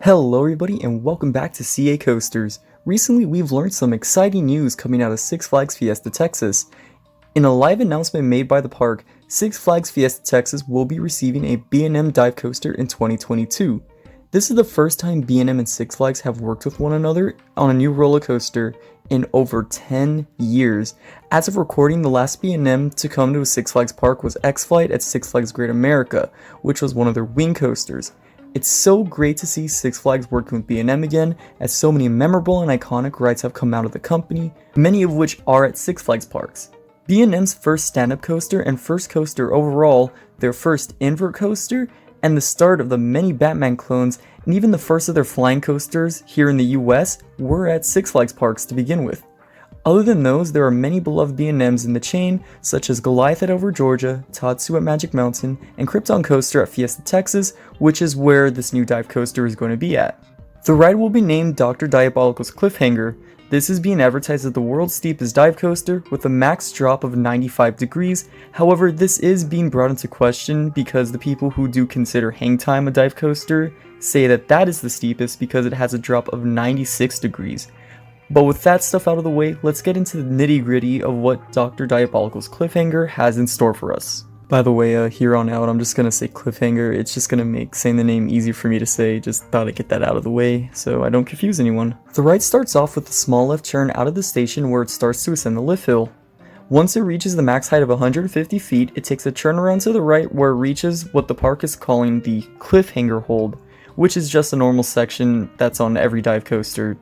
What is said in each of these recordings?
Hello everybody and welcome back to CA Coasters. Recently we've learned some exciting news coming out of Six Flags Fiesta Texas. In a live announcement made by the park, Six Flags Fiesta Texas will be receiving a B&M dive coaster in 2022. This is the first time B&M and Six Flags have worked with one another on a new roller coaster in over 10 years. As of recording, the last B&M to come to a Six Flags park was X-Flight at Six Flags Great America, which was one of their wing coasters. It's so great to see Six Flags working with B&M again, as so many memorable and iconic rides have come out of the company, many of which are at Six Flags parks. B&M's first stand-up coaster and first coaster overall, their first invert coaster, and the start of the many Batman clones, and even the first of their flying coasters here in the US were at Six Flags parks to begin with. Other than those, there are many beloved B&Ms in the chain, such as Goliath at Over Georgia, Tatsu at Magic Mountain, and Krypton Coaster at Fiesta Texas, which is where this new dive coaster is going to be at. The ride will be named Dr.Diabolical's Cliffhanger. This is being advertised as the world's steepest dive coaster with a max drop of 95 degrees. However, this is being brought into question because the people who do consider Hang Time a dive coaster say that is the steepest because it has a drop of 96 degrees. But with that stuff out of the way, let's get into the nitty gritty of what Dr. Diabolical's Cliffhanger has in store for us. By the way, here on out, I'm just gonna say Cliffhanger. It's just gonna make saying the name easier for me to say. Just thought I'd get that out of the way so I don't confuse anyone. The ride starts off with a small left turn out of the station where it starts to ascend the lift hill. Once it reaches the max height of 150 feet, it takes a turn around to the right where it reaches what the park is calling the Cliffhanger hold, which is just a normal section that's on every dive coaster.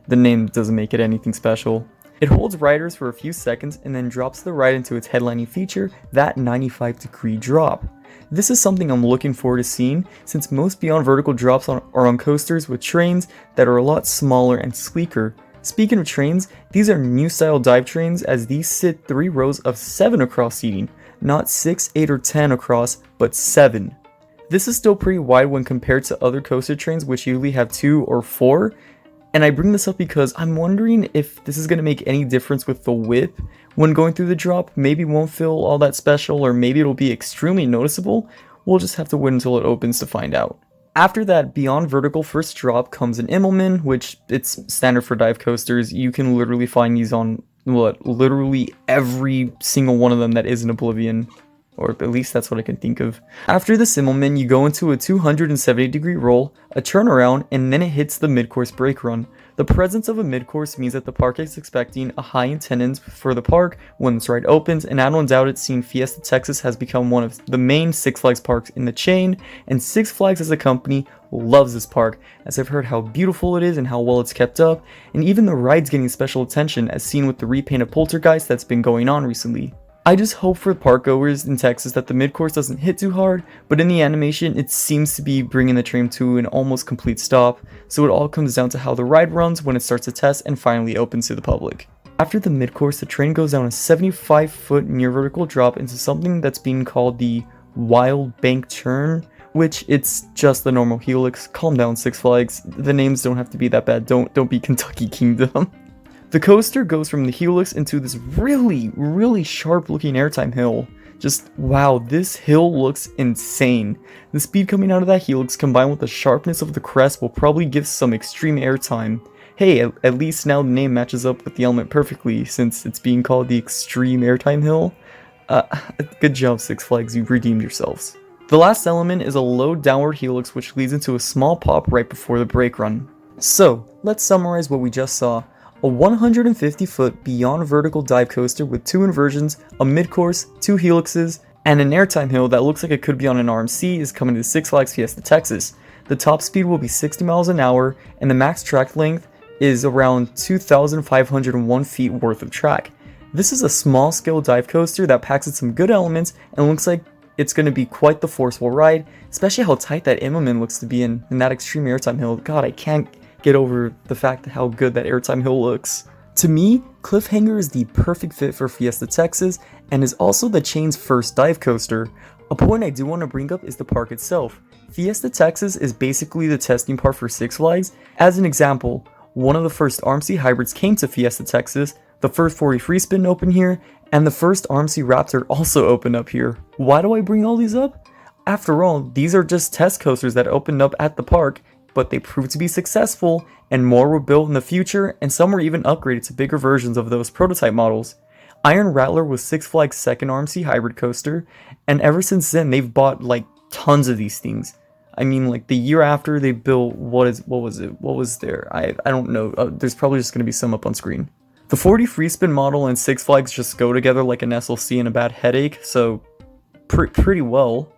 The name doesn't make it anything special. It holds riders for a few seconds and then drops the ride into its headlining feature, that 95-degree drop. This is something I'm looking forward to seeing, since most beyond vertical drops are on coasters with trains that are a lot smaller and sleeker. Speaking of trains, these are new style dive trains, as these sit 3 rows of 7 across seating, not 6, 8, or 10 across, but 7. This is still pretty wide when compared to other coaster trains which usually have 2 or 4. And I bring this up because I'm wondering if this is going to make any difference with the whip when going through the drop. Maybe it won't feel all that special, or maybe it'll be extremely noticeable. We'll just have to wait until it opens to find out. After that beyond vertical first drop comes an Immelman, which it's standard for dive coasters. You can literally find these on literally every single one of them that isn't Oblivion. Or at least that's what I can think of. After the Immelman, you go into a 270-degree roll, a turnaround, and then it hits the mid-course brake run. The presence of a mid-course means that the park is expecting a high attendance for the park when this ride opens, and I don't doubt it, seeing Fiesta Texas has become one of the main Six Flags parks in the chain, and Six Flags as a company loves this park, as I've heard how beautiful it is and how well it's kept up, and even the ride's getting special attention as seen with the repaint of Poltergeist that's been going on recently. I just hope for park goers in Texas that the mid-course doesn't hit too hard, but in the animation it seems to be bringing the train to an almost complete stop, so it all comes down to how the ride runs when it starts to test and finally opens to the public. After the mid-course, the train goes down a 75-foot near vertical drop into something that's being called the Wild Bank Turn, which it's just the normal helix. Calm down, Six Flags, the names don't have to be that bad, don't be Kentucky Kingdom. The coaster goes from the helix into this really sharp looking airtime hill. Just wow, this hill looks insane. The speed coming out of that helix combined with the sharpness of the crest will probably give some extreme airtime. Hey, at least now the name matches up with the element perfectly since it's being called the Extreme Airtime Hill. Good job, Six Flags, you've redeemed yourselves. The last element is a low downward helix which leads into a small pop right before the brake run. So, let's summarize what we just saw. A 150-foot beyond vertical dive coaster with 2 inversions, a mid-course, 2 helixes, and an airtime hill that looks like it could be on an RMC is coming to Six Flags Fiesta Texas. The top speed will be 60 miles an hour, and the max track length is around 2,501 feet worth of track. This is a small-scale dive coaster that packs in some good elements and looks like it's going to be quite the forceful ride, especially how tight that Immelman looks to be in that extreme airtime hill. God, I can't get over the fact how good that airtime hill looks. To me, Cliffhanger is the perfect fit for Fiesta Texas and is also the chain's first dive coaster. A point I do want to bring up is the park itself. Fiesta Texas is basically the testing park for Six Flags. As an example, one of the first RMC hybrids came to Fiesta Texas, the first 40 free spin opened here, and the first RMC Raptor also opened up here. Why do I bring all these up? After all, these are just test coasters that opened up at the park, but they proved to be successful, and more were built in the future, and some were even upgraded to bigger versions of those prototype models. Iron Rattler was Six Flags' second RMC hybrid coaster, and ever since then they've bought like tons of these things. I mean, like the year after they built what was there? I don't know. There's probably just gonna be some up on screen. The 40 free spin model and Six Flags just go together like an SLC and a bad headache, so pretty well.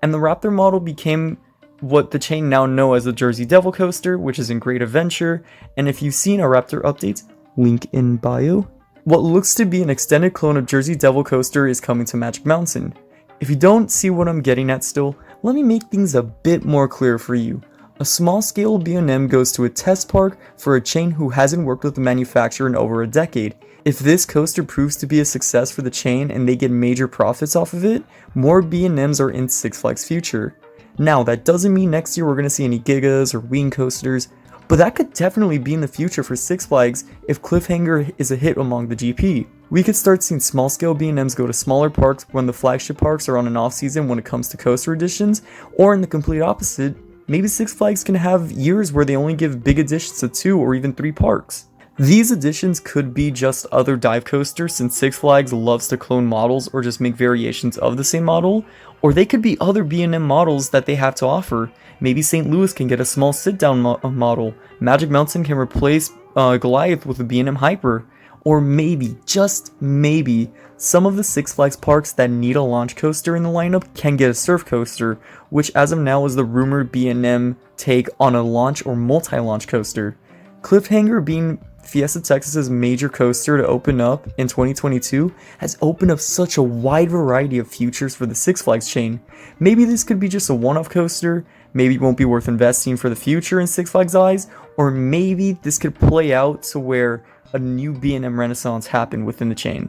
And the Raptor model became what the chain now know as the Jersey Devil coaster, which is in great adventure. And if you've seen our Raptor updates, link in bio. What looks to be an extended clone of Jersey Devil coaster is coming to Magic Mountain. If you don't see what I'm getting at still, let me make things a bit more clear for you. A small scale B&M goes to a test park for a chain who hasn't worked with the manufacturer in over a decade. If this coaster proves to be a success for the chain and they get major profits off of it, more B&Ms are in Six Flags' future. Now, that doesn't mean next year we're going to see any Gigas or Wing coasters, but that could definitely be in the future for Six Flags if Cliffhanger is a hit among the GP. We could start seeing small scale B&Ms go to smaller parks when the flagship parks are on an off season when it comes to coaster additions, or in the complete opposite, maybe Six Flags can have years where they only give big additions to 2 or even 3 parks. These additions could be just other dive coasters since Six Flags loves to clone models or just make variations of the same model, or they could be other B&M models that they have to offer. Maybe St. Louis can get a small sit-down model, Magic Mountain can replace Goliath with a B&M Hyper, or maybe, just maybe, some of the Six Flags parks that need a launch coaster in the lineup can get a surf coaster, which as of now is the rumored B&M take on a launch or multi-launch coaster. Cliffhanger, being Fiesta Texas's major coaster to open up in 2022, has opened up such a wide variety of futures for the Six Flags chain. Maybe this could be just a one-off coaster, maybe it won't be worth investing for the future in Six Flags' eyes, or maybe this could play out to where a new B&M renaissance happened within the chain.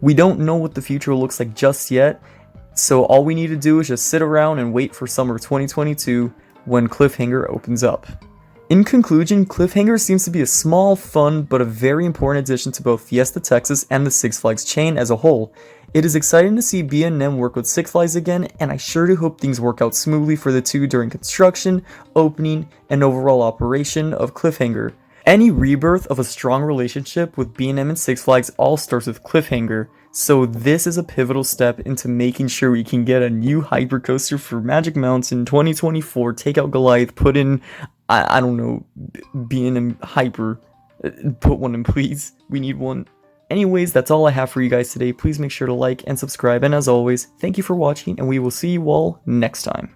We don't know what the future looks like just yet, so all we need to do is just sit around and wait for summer 2022 when Cliffhanger opens up. In conclusion, Cliffhanger seems to be a small, fun, but a very important addition to both Fiesta Texas and the Six Flags chain as a whole. It is exciting to see B&M work with Six Flags again, and I sure do hope things work out smoothly for the two during construction, opening, and overall operation of Cliffhanger. Any rebirth of a strong relationship with B&M and Six Flags all starts with Cliffhanger, so this is a pivotal step into making sure we can get a new hyper coaster for Magic Mountain 2024, take out Goliath, put in, I don't know, B&M Hyper, put one in please, we need one. Anyways, that's all I have for you guys today. Please make sure to like and subscribe, and as always, thank you for watching, and we will see you all next time.